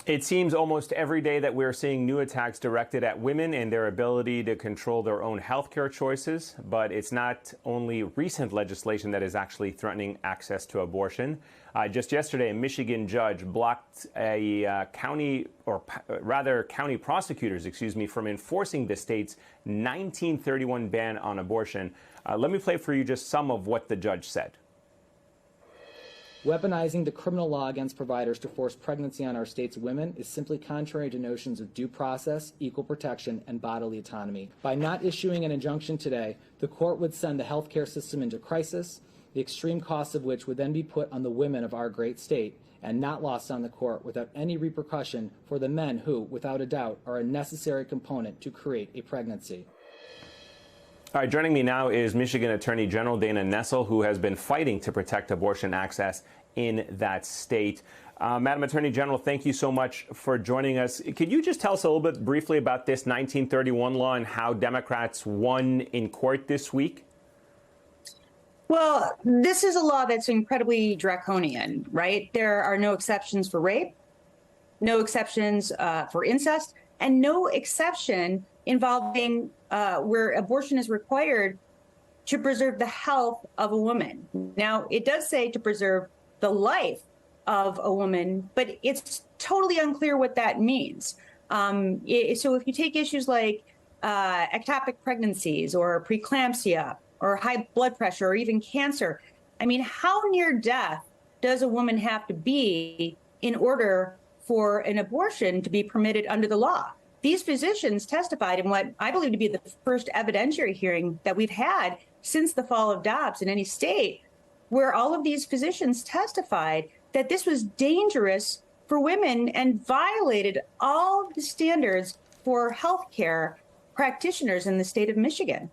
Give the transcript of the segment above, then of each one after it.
It seems almost every day that we're seeing new attacks directed at women and their ability to control their own healthcare choices. But it's not only recent legislation that is actually threatening access to abortion. Just yesterday, a Michigan judge blocked a county prosecutors, from enforcing the state's 1931 ban on abortion. Let me play for you just some of what the judge said. Weaponizing the criminal law against providers to force pregnancy on our state's women is simply contrary to notions of due process, equal protection, and bodily autonomy. By not issuing an injunction today, the court would send the healthcare system into crisis, the extreme costs of which would then be put on the women of our great state and not lost on the court without any repercussion for the men who, without a doubt, are a necessary component to create a pregnancy. All right, joining me now is Michigan Attorney General Dana Nessel, who has been fighting to protect abortion access in that state. Madam Attorney General, thank you so much for joining us. Could you just tell us a little bit briefly about this 1931 law and how Democrats won in court this week? Well, this is a law that's incredibly draconian, right? There are no exceptions for rape, no exceptions for incest, and no exception involving where abortion is required to preserve the health of a woman. Now, it does say to preserve the life of a woman, but it's totally unclear what that means. So if you take issues like ectopic pregnancies or preeclampsia or high blood pressure or even cancer, I mean, how near death does a woman have to be in order for an abortion to be permitted under the law? These physicians testified in what I believe to be the first evidentiary hearing that we've had since the fall of Dobbs in any state, where all of these physicians testified that this was dangerous for women and violated all the standards for healthcare practitioners in the state of Michigan.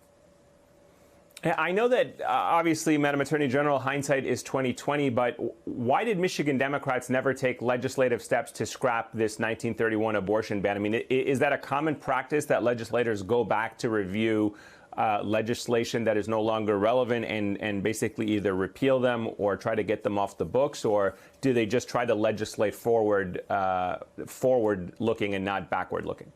I know that obviously, Madam Attorney General, hindsight is 2020, but why did Michigan Democrats never take legislative steps to scrap this 1931 abortion ban? I mean, is that a common practice that legislators go back to review legislation that is no longer relevant and basically either repeal them or try to get them off the books, or do they just try to legislate forward looking and not backward looking?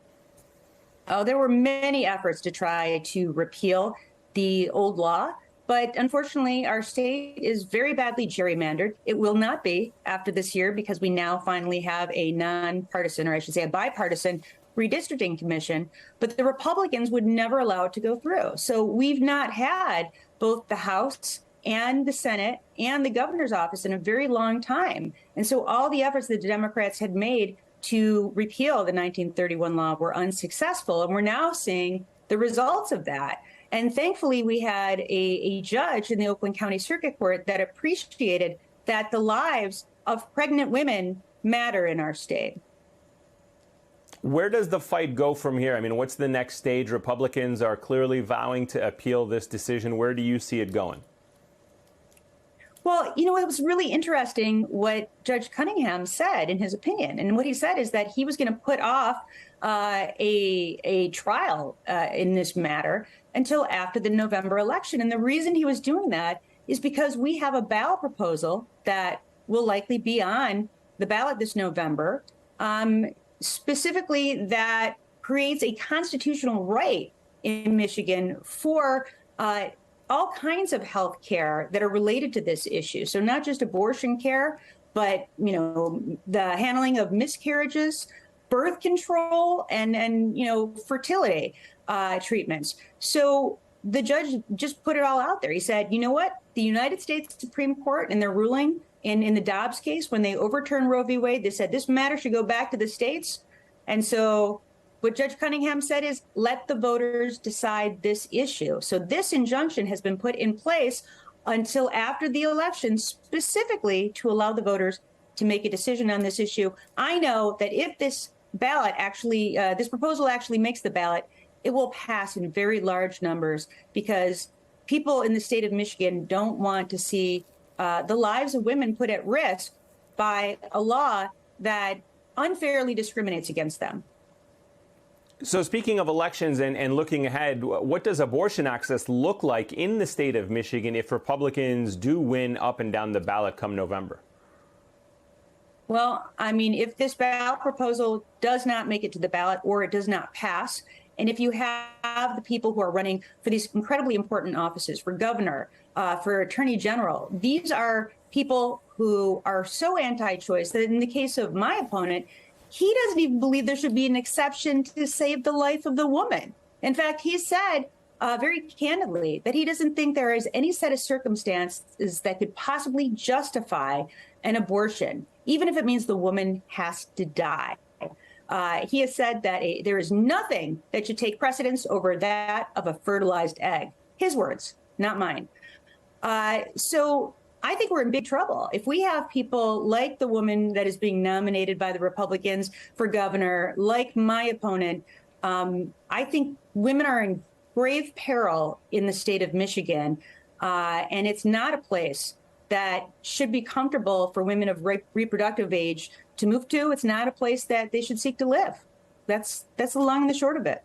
Oh, there were many efforts to try to repeal the old law, but unfortunately, our state is very badly gerrymandered. It will not be after this year because we now finally have a nonpartisan, or I should say a bipartisan, redistricting commission, but the Republicans would never allow it to go through. So we've not had both the House and the Senate and the governor's office in a very long time. And so all the efforts that the Democrats had made to repeal the 1931 law were unsuccessful, and we're now seeing the results of that. And thankfully, we had a judge in the Oakland County Circuit Court that appreciated that the lives of pregnant women matter in our state. Where does the fight go from here? I mean, what's the next stage? Republicans are clearly vowing to appeal this decision. Where do you see it going? Well, it was really interesting what Judge Cunningham said in his opinion. And what he said is that he was going to put off a trial in this matter until after the November election. And the reason he was doing that is because we have a ballot proposal that will likely be on the ballot this November, specifically that creates a constitutional right in Michigan for all kinds of health care that are related to this issue. So not just abortion care, but, the handling of miscarriages, birth control, and fertility treatments. So the judge just put it all out there. He said, you know what? The United States Supreme Court, in their ruling in the Dobbs case, when they overturned Roe v. Wade, they said this matter should go back to the states. And so what Judge Cunningham said is, let the voters decide this issue. So this injunction has been put in place until after the election, specifically to allow the voters to make a decision on this issue. I know that if this ballot actually, this proposal actually makes the ballot, it will pass in very large numbers because people in the state of Michigan don't want to see the lives of women put at risk by a law that unfairly discriminates against them. So speaking of elections and looking ahead, what does abortion access look like in the state of Michigan if Republicans do win up and down the ballot come November? Well, I mean, if this ballot proposal does not make it to the ballot or it does not pass, and if you have the people who are running for these incredibly important offices, for governor, for attorney general, these are people who are so anti-choice that in the case of my opponent, he doesn't even believe there should be an exception to save the life of the woman. In fact, he said very candidly that he doesn't think there is any set of circumstances that could possibly justify an abortion, even if it means the woman has to die. He has said that there is nothing that should take precedence over that of a fertilized egg. His words, not mine. So I think we're in big trouble. If we have people like the woman that is being nominated by the Republicans for governor, like my opponent, I think women are in grave peril in the state of Michigan. And it's not a place that should be comfortable for women of reproductive age to move to. It's not a place that they should seek to live. That's the long and the short of it.